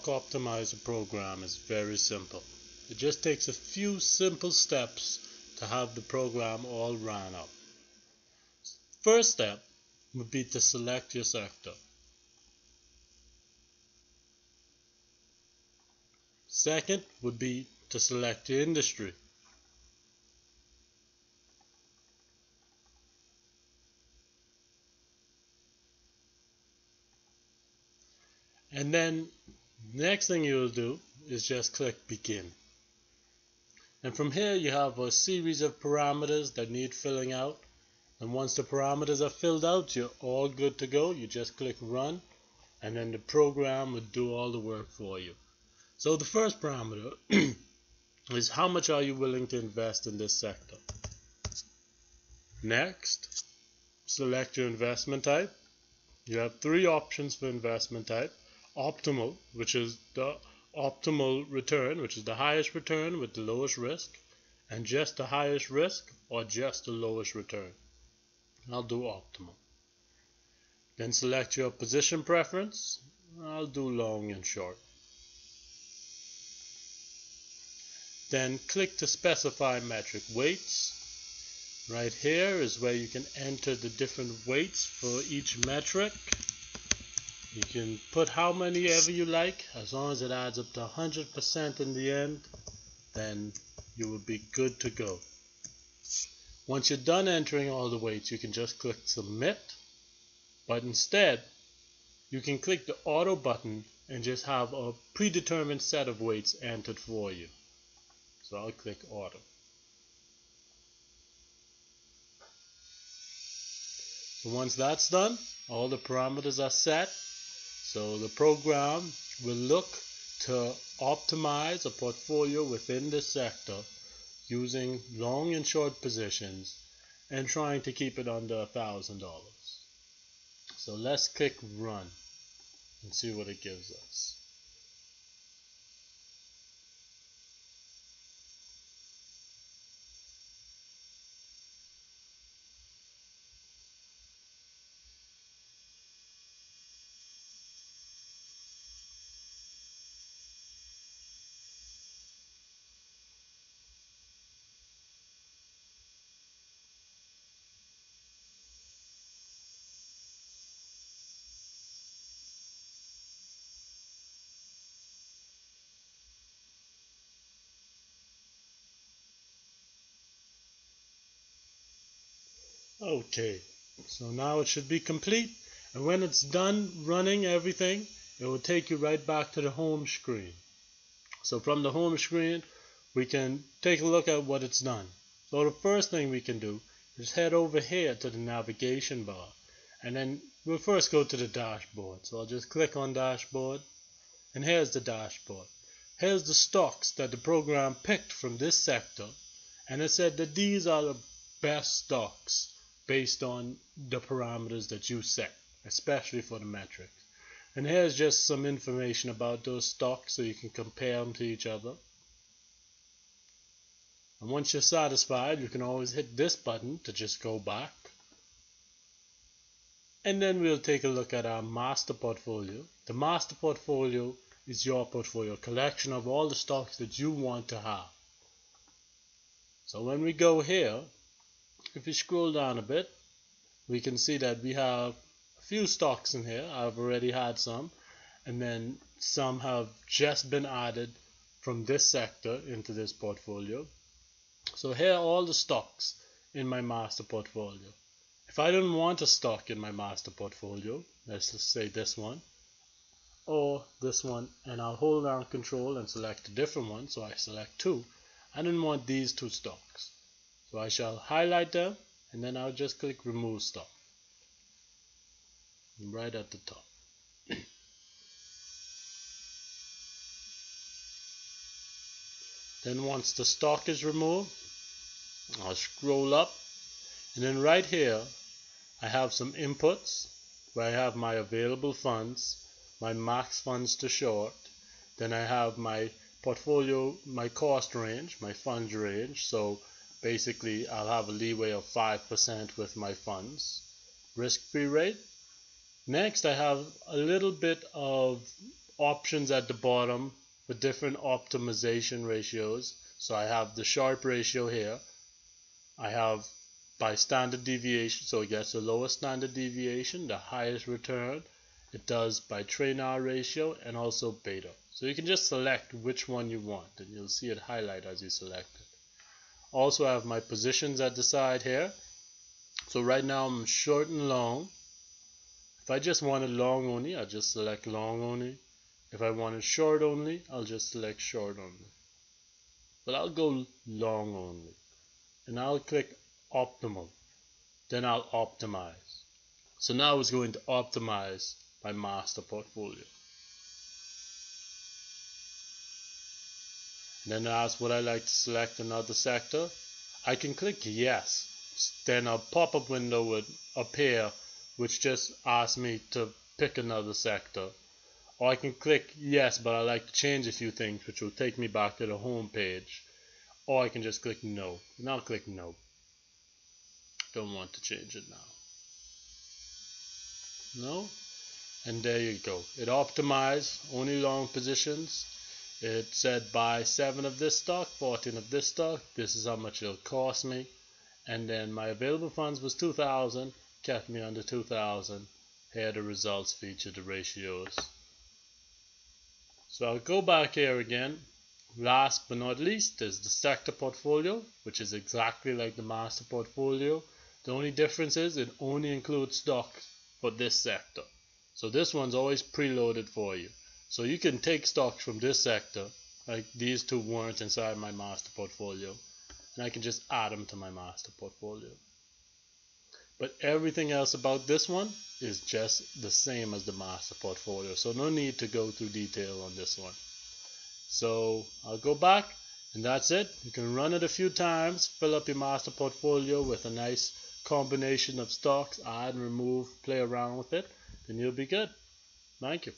Optimizer program is very simple. It just takes a few simple steps to have the program all ran up. First step would be to select your sector. Second would be to select your industry. And then next thing you'll do is just click begin. And from here you have a series of parameters that need filling out. And once the parameters are filled out, you're all good to go. You just click run and then the program will do all the work for you. So the first parameter is how much are you willing to invest in this sector. Next, select your investment type. You have three options for investment type. Optimal, which is the optimal return, which is the highest return with the lowest risk, and just the highest risk or just the lowest return. I'll do optimal. Then select your position preference. I'll do long and short. Then click to specify metric weights. Right here is where you can enter the different weights for each metric. You can put how many ever you like, as long as it adds up to 100% in the end, then you will be good to go. Once you're done entering all the weights, you can just click submit, but instead you can click the auto button and just have a predetermined set of weights entered for you. So I'll click auto. So once that's done, all the parameters are set. So the program will look to optimize a portfolio within this sector using long and short positions and trying to keep it under $1,000. So let's click run and see what it gives us. Okay, so now it should be complete, and when it's done running everything, it will take you right back to the home screen. So from the home screen, we can take a look at what it's done. So the first thing we can do is head over here to the navigation bar, and then we'll first go to the dashboard. So I'll just click on dashboard, and here's the dashboard. Here's the stocks that the program picked from this sector, and it said that these are the best stocks based on the parameters that you set, especially for the metrics. And here's just some information about those stocks so you can compare them to each other. And once you're satisfied, you can always hit this button to just go back. And then we'll take a look at our master portfolio. The master portfolio is your portfolio, a collection of all the stocks that you want to have. So when we go here, if you scroll down a bit, we can see that we have a few stocks in here. I've already had some, and then some have just been added from this sector into this portfolio. So here are all the stocks in my master portfolio. If I don't want a stock in my master portfolio, let's just say this one or this one, and I'll hold down control and select a different one. So I select two. I don't want these two stocks. So I shall highlight them, and then I'll just click remove stock right at the top. Then once the stock is removed, I'll scroll up, and then right here I have some inputs where I have my available funds, my max funds to short, then I have my portfolio, my cost range, my funds range. So basically I'll have a leeway of 5% with my funds. Risk-free rate. Next I have a little bit of options at the bottom with different optimization ratios. So I have the Sharpe ratio here. I have by standard deviation, so it gets the lowest standard deviation, the highest return. It does by train hour ratio and also beta. So you can just select which one you want and you'll see it highlight as you select it. Also I have my positions at the side here. So right now I'm short and long. If I just wanted long only, I'll just select long only. If I wanted short only, I'll just select short only. But I'll go long only. And I'll click optimal. Then I'll optimize. So now it's going to optimize my master portfolio. Then it asks would I like to select another sector. I can click yes. Then a pop-up window would appear which just asks me to pick another sector. Or I can click yes, but I like to change a few things, which will take me back to the home page. Or I can just click no. And I'll click no. Don't want to change it now. No. And there you go. It optimized only long positions. It said buy 7 of this stock, 14 of this stock. This is how much it'll cost me. And then my available funds was 2,000. Kept me under 2,000. Here the results feature the ratios. So I'll go back here again. Last but not least is the sector portfolio, which is exactly like the master portfolio. The only difference is it only includes stocks for this sector. So this one's always preloaded for you. So you can take stocks from this sector, like these two weren't inside my master portfolio, and I can just add them to my master portfolio. But everything else about this one is just the same as the master portfolio, so no need to go through detail on this one. So I'll go back, and that's it. You can run it a few times, fill up your master portfolio with a nice combination of stocks, add and remove, play around with it, then you'll be good. Thank you.